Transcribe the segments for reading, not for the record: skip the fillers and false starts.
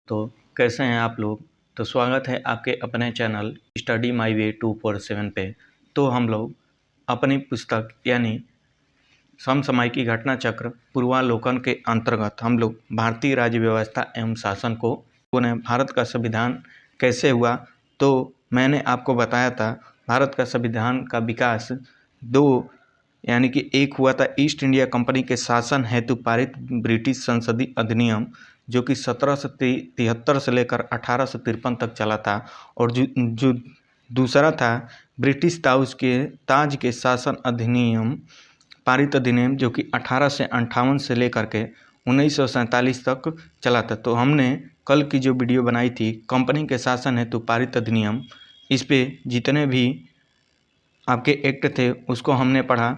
तो कैसे हैं आप लोग। तो स्वागत है आपके अपने चैनल स्टडी माई वे 247 पे। तो हम लोग अपनी पुस्तक यानी समसामयिकी घटना चक्र पूर्वालोकन के अंतर्गत हम लोग भारतीय राज्य व्यवस्था एवं शासन को उन्हें भारत का संविधान कैसे हुआ। तो मैंने आपको बताया था भारत का संविधान का विकास दो यानी कि एक हुआ था ईस्ट इंडिया कंपनी के शासन हेतु पारित ब्रिटिश संसदीय अधिनियम जो कि 1773 से लेकर 1853 तक चला था, और जो दूसरा था ब्रिटिश ताज के शासन अधिनियम पारित अधिनियम जो कि 1858 से लेकर के 1947 तक चला था। तो हमने कल की जो वीडियो बनाई थी कंपनी के शासन हेतु पारित अधिनियम, इस पे जितने भी आपके एक्ट थे उसको हमने पढ़ा।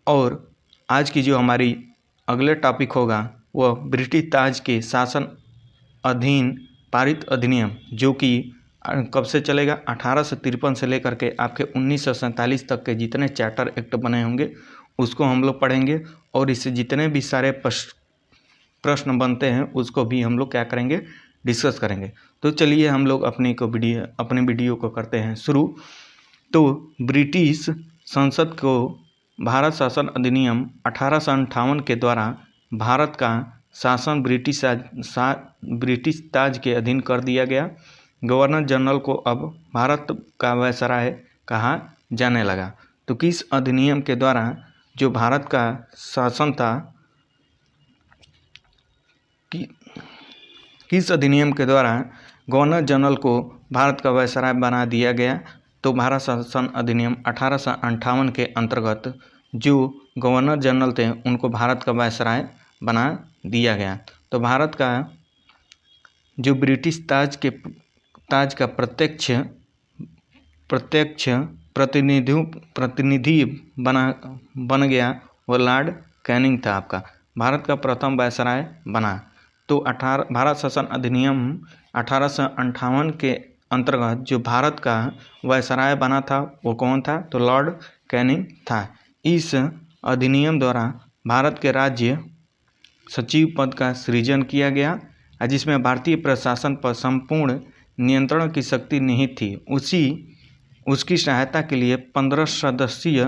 और आज की जो हमारी अगले टॉपिक होगा वह ब्रिटिश ताज के शासन अधीन पारित अधिनियम जो कि कब से चलेगा 1853 से लेकर के आपके 1947 तक के जितने चार्टर एक्ट बने होंगे उसको हम लोग पढ़ेंगे, और इससे जितने भी सारे प्रश्न बनते हैं उसको भी हम लोग क्या करेंगे, डिस्कस करेंगे। तो चलिए हम लोग अपनी वीडियो को करते हैं शुरू। तो ब्रिटिश संसद को भारत शासन अधिनियम 1858 के द्वारा भारत का शासन ब्रिटिश ताज के अधीन कर दिया गया। गवर्नर जनरल को अब भारत का वायसराय कहा जाने लगा। तो किस अधिनियम के द्वारा जो भारत का शासन था, किस अधिनियम के द्वारा गवर्नर जनरल को भारत का वायसराय बना दिया गया। तो भारत शासन अधिनियम 1858 के अंतर्गत जो गवर्नर जनरल थे उनको भारत का वायसराय बना दिया गया। तो भारत का जो ब्रिटिश ताज का प्रत्यक्ष प्रतिनिधि बन गया वो लॉर्ड कैनिंग था, आपका भारत का प्रथम वायसराय बना। तो भारत शासन अधिनियम 1858 के अंतर्गत जो भारत का वायसराय बना था वो कौन था, तो लॉर्ड कैनिंग था। इस अधिनियम द्वारा भारत के राज्य सचिव पद का सृजन किया गया, जिसमें भारतीय प्रशासन पर संपूर्ण नियंत्रण की शक्ति निहित थी। उसकी सहायता के लिए 15 सदस्यीय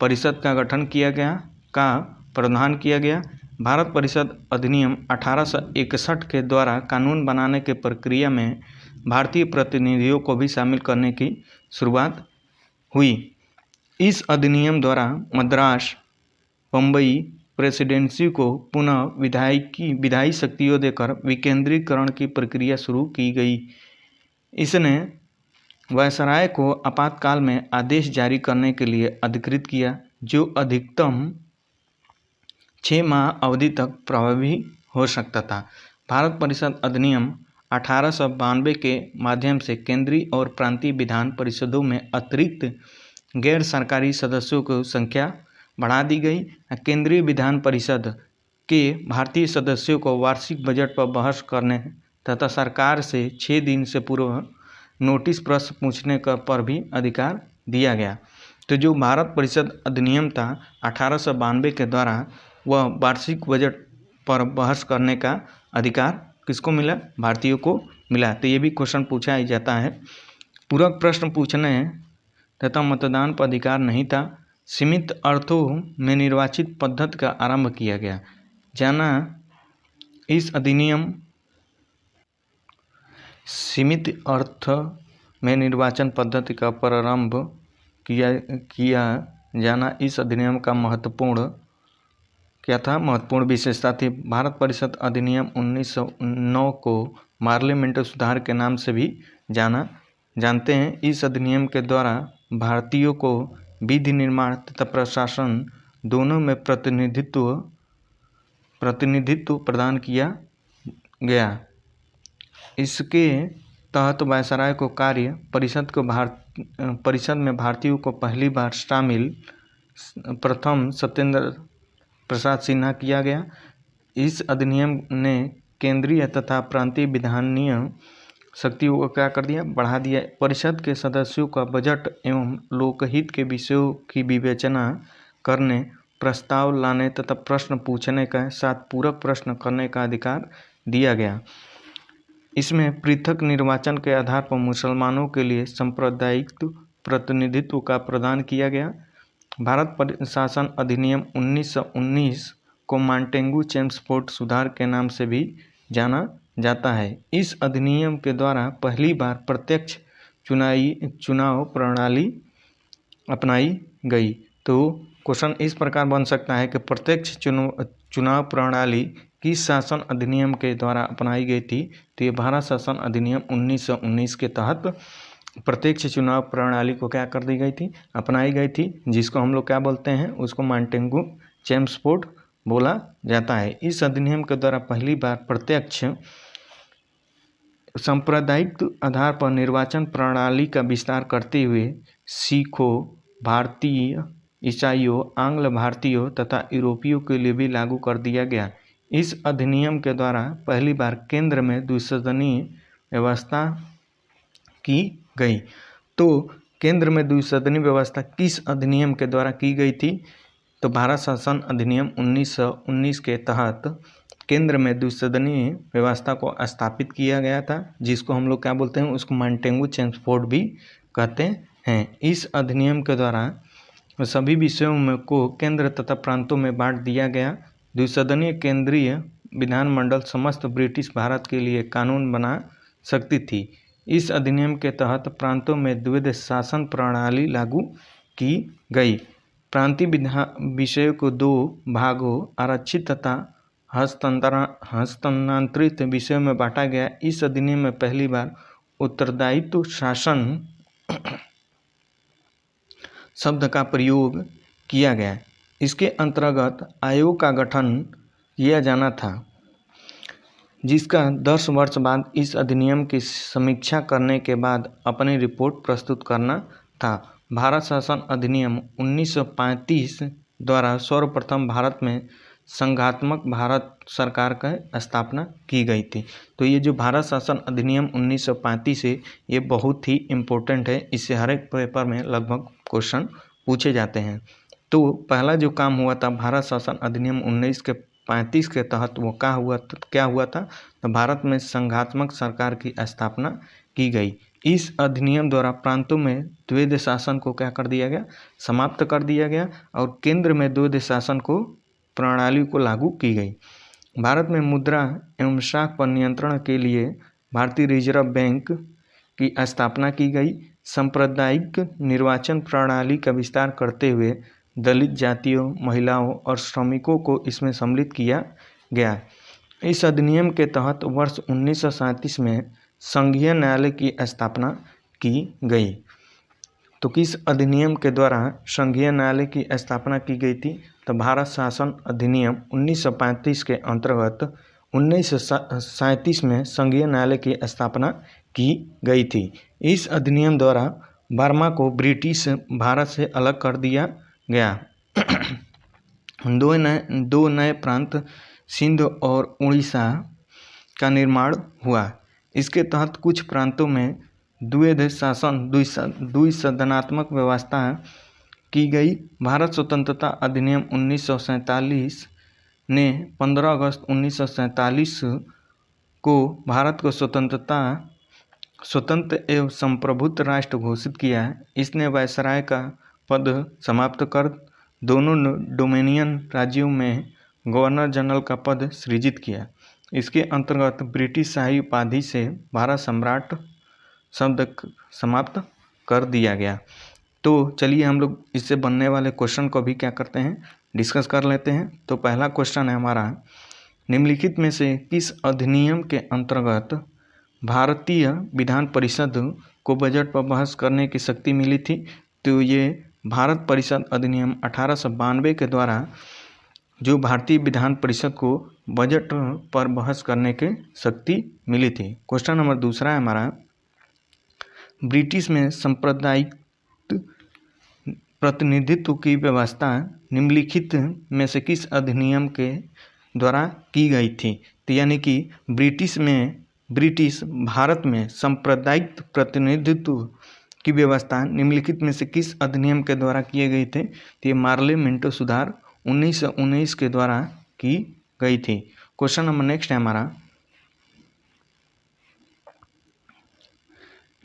परिषद का गठन प्रावधान किया गया। भारत परिषद अधिनियम 1861 के द्वारा कानून बनाने के प्रक्रिया में भारतीय प्रतिनिधियों को भी शामिल करने की शुरुआत हुई। इस अधिनियम द्वारा मद्रास बम्बई प्रेसिडेंसी को पुनः विधायी शक्तियों देकर विकेंद्रीकरण की प्रक्रिया शुरू की गई। इसने वायसराय को आपातकाल में आदेश जारी करने के लिए अधिकृत किया, जो अधिकतम 6 माह अवधि तक प्रभावी हो सकता था। भारत परिषद अधिनियम 1892 के माध्यम से केंद्रीय और प्रांतीय विधान परिषदों में अतिरिक्त गैर सरकारी सदस्यों की संख्या बढ़ा दी गई। केंद्रीय विधान परिषद के भारतीय सदस्यों को वार्षिक बजट पर बहस करने तथा सरकार से 6 दिन से पूर्व नोटिस प्रश्न पूछने पर भी अधिकार दिया गया। तो जो भारत परिषद अधिनियम था 1892 के द्वारा वह वार्षिक बजट पर बहस करने का अधिकार किसको मिला, भारतीयों को मिला। तो ये भी क्वेश्चन पूछा ही जाता है। पूरक प्रश्न पूछने तथा मतदान पर अधिकार नहीं था। सीमित अर्थों में निर्वाचित पद्धति का आरंभ किया गया। जाना इस अधिनियम सीमित अर्थ में निर्वाचन पद्धति का प्रारंभ किया जाना इस अधिनियम का महत्वपूर्ण विशेषता थी। भारत परिषद अधिनियम 1909 को पार्लियामेंट्री सुधार के नाम से भी जानते हैं। इस अधिनियम के द्वारा भारतीयों को विधि निर्माण तथा प्रशासन दोनों में प्रतिनिधित्व प्रदान किया गया। इसके तहत वायसराय को कार्य परिषद में भारतीयों को पहली बार शामिल प्रथम सत्येंद्र प्रसाद सिन्हा किया गया। इस अधिनियम ने केंद्रीय तथा प्रांतीय विधानीय शक्तियों को क्या कर दिया, बढ़ा दिया। परिषद के सदस्यों का बजट एवं लोकहित के विषयों की विवेचना करने, प्रस्ताव लाने तथा प्रश्न पूछने के साथ पूरक प्रश्न करने का अधिकार दिया गया। इसमें पृथक निर्वाचन के आधार पर मुसलमानों के लिए सांप्रदायिक प्रतिनिधित्व का प्रदान किया गया। भारत प्रशासन अधिनियम 1919 को मांटेगू चेम्सफोर्ड सुधार के नाम से भी जाना जाता है। इस अधिनियम के द्वारा पहली बार प्रत्यक्ष चुनाव प्रणाली अपनाई गई। तो क्वेश्चन इस प्रकार बन सकता है कि प्रत्यक्ष चुनाव प्रणाली किस शासन अधिनियम के द्वारा अपनाई गई थी। तो ये भारत शासन अधिनियम 1919 के तहत प्रत्यक्ष चुनाव प्रणाली को क्या कर दी गई थी, अपनाई गई थी, जिसको हम लोग क्या बोलते हैं, उसको मांटेगू चेम्सफोर्ड बोला जाता है। इस अधिनियम के द्वारा पहली बार प्रत्यक्ष सांप्रदायिक आधार पर निर्वाचन प्रणाली का विस्तार करते हुए सिखों, भारतीय ईसाइयों, आंग्ल भारतीयों तथा यूरोपियों के लिए भी लागू कर दिया गया। इस अधिनियम के द्वारा पहली बार केंद्र में द्विसदनीय व्यवस्था की गई। तो केंद्र में द्विसदनीय व्यवस्था किस अधिनियम के द्वारा की गई थी? तो भारत शासन अधिनियम 1919 के तहत केंद्र में द्विसदनीय व्यवस्था को स्थापित किया गया था, जिसको हम लोग क्या बोलते हैं, उसको मांटेगू चेम्सफोर्ड भी कहते हैं। इस अधिनियम के द्वारा सभी विषयों में को केंद्र तथा प्रांतों में बांट दिया गया। द्विसदनीय केंद्रीय विधानमंडल समस्त ब्रिटिश भारत के लिए कानून बना सकती थी। इस अधिनियम के तहत प्रांतों में द्वैध शासन प्रणाली लागू की गई। प्रांतीय विषयों को दो भागों आरक्षित तथा हस्तांतरित विषयों में बांटा गया। इस अधिनियम में पहली बार उत्तरदायित्व शासन शब्द का प्रयोग किया गया। इसके अंतर्गत आयोग का गठन किया जाना था, जिसका 10 वर्ष बाद इस अधिनियम की समीक्षा करने के बाद अपनी रिपोर्ट प्रस्तुत करना था। भारत शासन अधिनियम 1935 द्वारा सर्वप्रथम भारत में संघात्मक भारत सरकार का स्थापना की गई थी। तो ये जो भारत शासन अधिनियम 1935 है, ये बहुत ही इम्पोर्टेंट है। इससे हर एक पेपर में लगभग क्वेश्चन पूछे जाते हैं। तो पहला जो काम हुआ था भारत शासन अधिनियम 1935 के तहत, वो क्या हुआ था, तो भारत में संघात्मक सरकार की स्थापना की गई। इस अधिनियम द्वारा प्रांतों में द्वैध शासन को क्या कर दिया गया, समाप्त कर दिया गया, और केंद्र में द्वैध शासन को प्रणाली को लागू की गई। भारत में मुद्रा एवं शाख पर नियंत्रण के लिए भारतीय रिजर्व बैंक की स्थापना की गई। सांप्रदायिक निर्वाचन प्रणाली का विस्तार करते हुए दलित जातियों, महिलाओं और श्रमिकों को इसमें सम्मिलित किया गया। इस अधिनियम के तहत वर्ष 1937 में संघीय न्यायालय की स्थापना की गई। तो किस अधिनियम के द्वारा संघीय न्यायालय की स्थापना की गई थी? तो भारत शासन अधिनियम 1935 के अंतर्गत 1937 में संघीय न्यायालय की स्थापना की गई थी। इस अधिनियम द्वारा बर्मा को ब्रिटिश भारत से अलग कर दिया गया। दो नए प्रांत सिंध और उड़ीसा का निर्माण हुआ। इसके तहत कुछ प्रांतों में द्वैध शासन द्विसदनात्मक व्यवस्था की गई। भारत स्वतंत्रता अधिनियम 1947 ने 15 अगस्त 1947 को भारत को स्वतंत्र एवं संप्रभुत्व राष्ट्र घोषित किया है। इसने वायसराय का पद समाप्त कर दोनों डोमिनियन राज्यों में गवर्नर जनरल का पद सृजित किया। इसके अंतर्गत ब्रिटिश शाही उपाधि से भारत सम्राट शब्द समाप्त कर दिया गया। तो चलिए हम लोग इससे बनने वाले क्वेश्चन को भी क्या करते हैं, डिस्कस कर लेते हैं। तो पहला क्वेश्चन है हमारा, निम्नलिखित में से किस अधिनियम के अंतर्गत भारतीय विधान परिषद को बजट पर बहस करने की शक्ति मिली थी? तो ये भारत परिषद अधिनियम 1892 के द्वारा जो भारतीय विधान परिषद को बजट पर बहस करने की शक्ति मिली थी। क्वेश्चन नंबर दूसरा है हमारा, ब्रिटिश में सांप्रदायिक प्रतिनिधित्व की व्यवस्था निम्नलिखित में से किस अधिनियम के द्वारा की गई थी? तो यानी कि ब्रिटिश भारत में सांप्रदायिक प्रतिनिधित्व की व्यवस्था निम्नलिखित में से किस अधिनियम के द्वारा किए गए थे? तो ये मार्ले मिंटो सुधार 1919 के द्वारा की गई थी। क्वेश्चन नंबर नेक्स्ट है हमारा,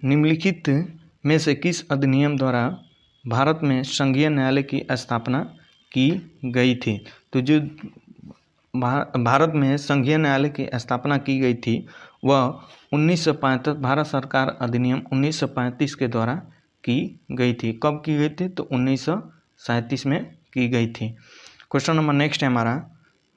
निम्नलिखित में से किस अधिनियम द्वारा भारत में संघीय न्यायालय की स्थापना की गई थी? तो जो भारत में संघीय न्यायालय की स्थापना की गई थी वह 1935 भारत सरकार अधिनियम 1935 के द्वारा की गई थी। कब की गई थी? तो 1937 में की गई थी। क्वेश्चन नंबर नेक्स्ट है हमारा,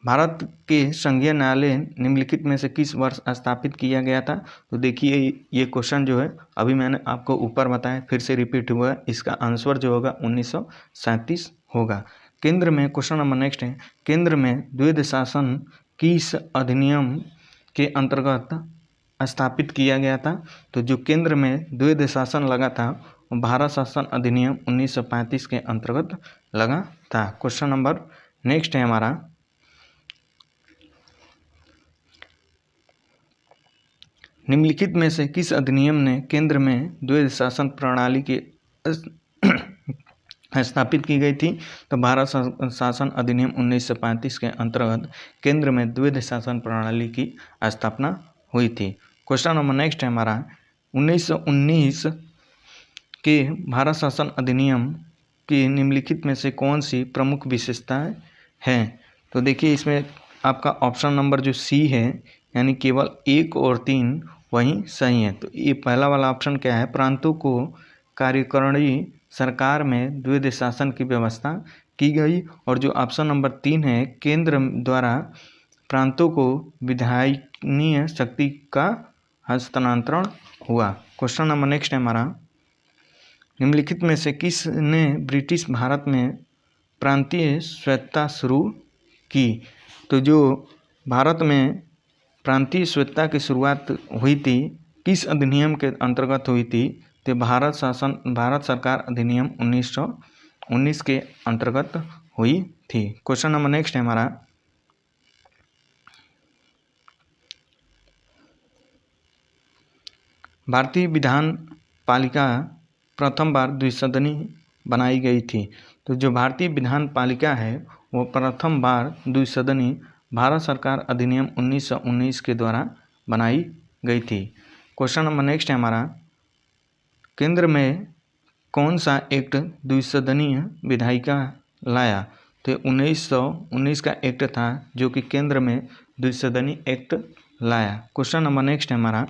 भारत के संघीय न्यायालय निम्नलिखित में से किस वर्ष स्थापित किया गया था? तो देखिए ये क्वेश्चन जो है अभी मैंने आपको ऊपर बताया, फिर से रिपीट हुआ है। इसका आंसर जो होगा 1937 होगा। केंद्र में, क्वेश्चन नंबर नेक्स्ट है, केंद्र में द्वैध शासन किस अधिनियम के अंतर्गत स्थापित किया गया था? तो जो केंद्र में द्वैध शासन लगा था भारत शासन अधिनियम 1935 के अंतर्गत लगा था। क्वेश्चन नंबर नेक्स्ट है हमारा, निम्नलिखित में से किस अधिनियम ने केंद्र में द्वैध शासन प्रणाली की स्थापित की गई थी? तो भारत शासन अधिनियम 1935 के अंतर्गत केंद्र में द्वैध शासन प्रणाली की स्थापना हुई थी। क्वेश्चन नंबर नेक्स्ट है हमारा, 1919 के भारत शासन अधिनियम की निम्नलिखित में से कौन सी प्रमुख विशेषताएं हैं? तो देखिए इसमें आपका ऑप्शन नंबर जो सी है यानी केवल 1 और 3 वही सही है। तो ये पहला वाला ऑप्शन क्या है, प्रांतों को कार्यकारिणी सरकार में द्वैध शासन की व्यवस्था की गई। और जो ऑप्शन नंबर 3 है, केंद्र द्वारा प्रांतों को विधायनीय शक्ति का हस्तांतरण हुआ। क्वेश्चन नंबर नेक्स्ट है हमारा, निम्नलिखित में से किसने ब्रिटिश भारत में प्रांतीय स्वायत्तता शुरू की? तो जो भारत में प्रांतीय स्वायत्तता की शुरुआत हुई थी किस अधिनियम के अंतर्गत हुई थी? तो भारत सरकार अधिनियम 1919 के अंतर्गत हुई थी। क्वेश्चन नंबर नेक्स्ट है हमारा, भारतीय विधान पालिका प्रथम बार द्विसदनी बनाई गई थी। तो जो भारतीय विधान पालिका है वो प्रथम बार द्विसदनी भारत सरकार अधिनियम 1919 के द्वारा बनाई गई थी। क्वेश्चन नंबर नेक्स्ट है हमारा, केंद्र में कौन सा एक्ट द्विसदनीय विधायिका लाया? तो 1919 का एक्ट था जो कि केंद्र में द्विसदनीय एक्ट लाया। क्वेश्चन नंबर नेक्स्ट है हमारा,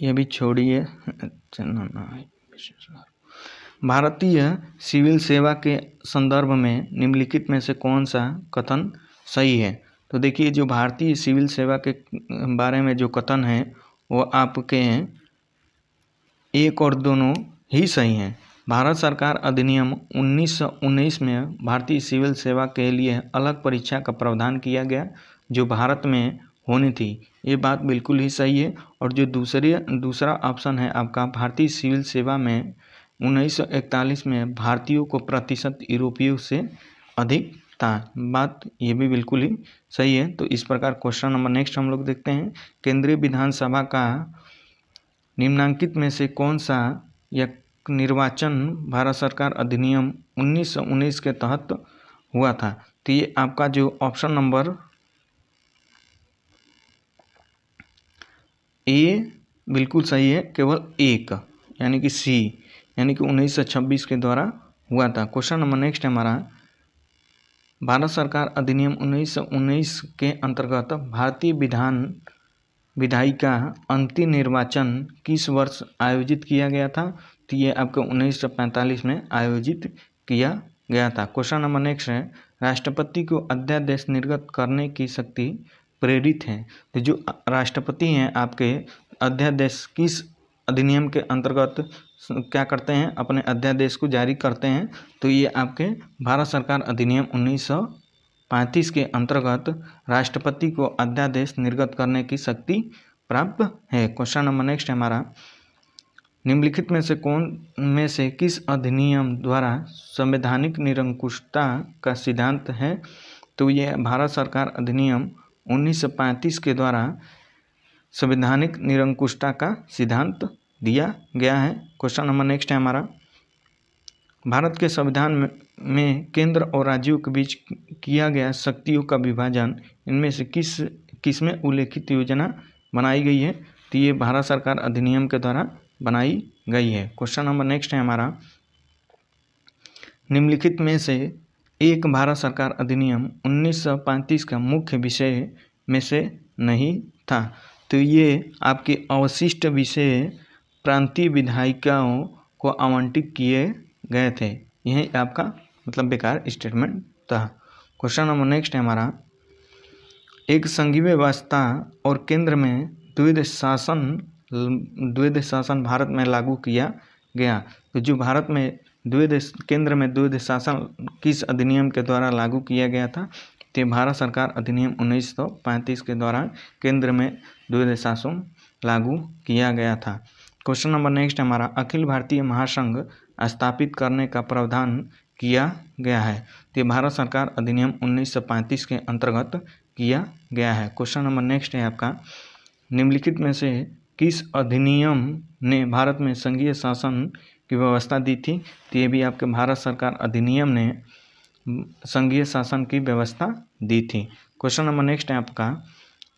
ये भी छोड़िए, भारतीय सिविल सेवा के संदर्भ में निम्नलिखित में से कौन सा कथन सही है? तो देखिए जो भारतीय सिविल सेवा के बारे में जो कथन है वो आपके 1 और 2 ही सही हैं। भारत सरकार अधिनियम 1919 में भारतीय सिविल सेवा के लिए अलग परीक्षा का प्रावधान किया गया जो भारत में होनी थी, ये बात बिल्कुल ही सही है। और जो दूसरा ऑप्शन है आपका, भारतीय सिविल सेवा में 1941 में भारतीयों को प्रतिशत यूरोपियों से अधिक था, बात ये भी बिल्कुल ही सही है। तो इस प्रकार क्वेश्चन नंबर नेक्स्ट हम लोग देखते हैं, केंद्रीय विधानसभा का निम्नांकित में से कौन सा या निर्वाचन भारत सरकार अधिनियम 1919 के तहत हुआ था? तो ये आपका जो ऑप्शन नंबर ए बिल्कुल सही है, केवल 1 यानी कि सी यानी कि 1926 के द्वारा हुआ था। क्वेश्चन नंबर नेक्स्ट है हमारा, भारत सरकार अधिनियम 1919 के अंतर्गत भारतीय विधायिका अंतिम निर्वाचन किस वर्ष आयोजित किया गया था? तो ये आपको 1945 में आयोजित किया गया था। क्वेश्चन नंबर नेक्स्ट है, राष्ट्रपति को अध्यादेश निर्गत करने की शक्ति प्रेरित है। तो जो राष्ट्रपति हैं आपके अध्यादेश किस अधिनियम के अंतर्गत क्या करते हैं? अपने अध्यादेश को जारी करते हैं। तो ये आपके भारत सरकार अधिनियम 1935 के अंतर्गत राष्ट्रपति को अध्यादेश निर्गत करने की शक्ति प्राप्त है। क्वेश्चन नंबर नेक्स्ट है हमारा, निम्नलिखित में से किस अधिनियम द्वारा संवैधानिक निरंकुशता का सिद्धांत है? तो ये भारत सरकार अधिनियम 1935 के द्वारा संवैधानिक निरंकुशता का सिद्धांत दिया गया है। क्वेश्चन नंबर नेक्स्ट है हमारा, भारत के संविधान में केंद्र और राज्यों के बीच किया गया शक्तियों का विभाजन इनमें से किस में उल्लेखित योजना बनाई गई है? तो ये भारत सरकार अधिनियम के द्वारा बनाई गई है। क्वेश्चन नंबर नेक्स्ट है हमारा, निम्नलिखित में से एक भारत सरकार अधिनियम 1935 का मुख्य विषय में से नहीं था। तो ये आपके अवशिष्ट विषय प्रांतीय विधायिकाओं को आवंटित किए गए थे। यह आपका मतलब बेकार स्टेटमेंट था। क्वेश्चन नंबर नेक्स्ट है हमारा, एक संघीय व्यवस्था और केंद्र में द्वैध शासन भारत में लागू किया गया। तो जो भारत में केंद्र में द्वैध शासन किस अधिनियम के द्वारा लागू किया गया था? तो भारत सरकार अधिनियम 1935 के द्वारा केंद्र में द्वैध शासन लागू किया गया था। क्वेश्चन नंबर नेक्स्ट हमारा, अखिल भारतीय महासंघ स्थापित करने का प्रावधान किया गया है। तो भारत सरकार अधिनियम 1935 के अंतर्गत किया गया है। क्वेश्चन नंबर नेक्स्ट है आपका, निम्नलिखित में से किस अधिनियम ने भारत में संघीय शासन की व्यवस्था दी थी? तो ये भी आपके भारत सरकार अधिनियम ने संघीय शासन की व्यवस्था दी थी। क्वेश्चन नंबर नेक्स्ट है आपका,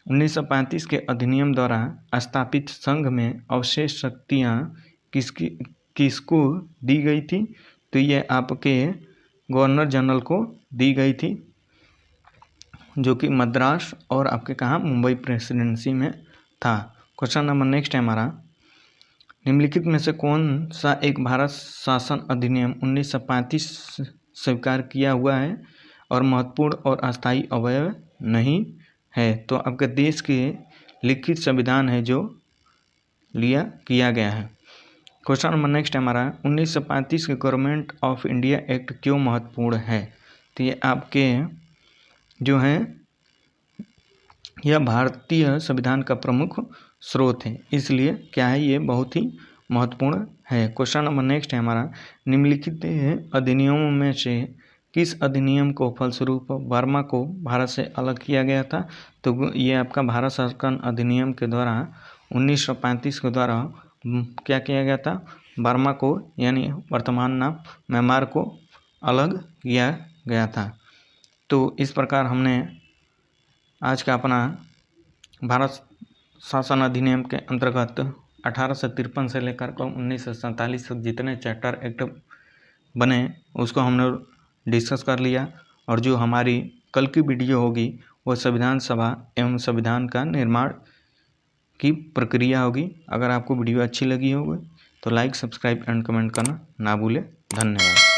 1935 के अधिनियम द्वारा स्थापित संघ में अवशेष शक्तियाँ किसको दी गई थी? तो ये आपके गवर्नर जनरल को दी गई थी, जो कि मद्रास और आपके कहाँ मुंबई प्रेसिडेंसी में था। क्वेश्चन नंबर नेक्स्ट है हमारा, निम्नलिखित में से कौन सा एक भारत शासन अधिनियम 1935 स्वीकार किया हुआ है और महत्वपूर्ण और अस्थायी अवयव नहीं है? तो आपके देश के लिखित संविधान है जो किया गया है। क्वेश्चन नंबर नेक्स्ट है हमारा, 1935 के गवर्नमेंट ऑफ इंडिया एक्ट क्यों महत्वपूर्ण है? तो ये आपके जो है यह भारतीय संविधान का प्रमुख स्रोत है, इसलिए क्या है ये बहुत ही महत्वपूर्ण है। क्वेश्चन नंबर नेक्स्ट है हमारा, निम्नलिखित अधिनियमों में से किस अधिनियम को फलस्वरूप बर्मा को भारत से अलग किया गया था? तो ये आपका भारत शासन अधिनियम के द्वारा 1935 के द्वारा क्या किया गया था? बर्मा को यानी वर्तमान नाम म्यांमार को अलग किया गया था। तो इस प्रकार हमने आज का अपना भारत शासन अधिनियम के अंतर्गत 1853 से लेकर 1947 तक जितने चैप्टर एक्ट बने उसको हमने डिस्कस कर लिया। और जो हमारी कल की वीडियो होगी वो संविधान सभा एवं संविधान का निर्माण की प्रक्रिया होगी। अगर आपको वीडियो अच्छी लगी होगी तो लाइक, सब्सक्राइब एंड कमेंट करना ना भूलें। धन्यवाद।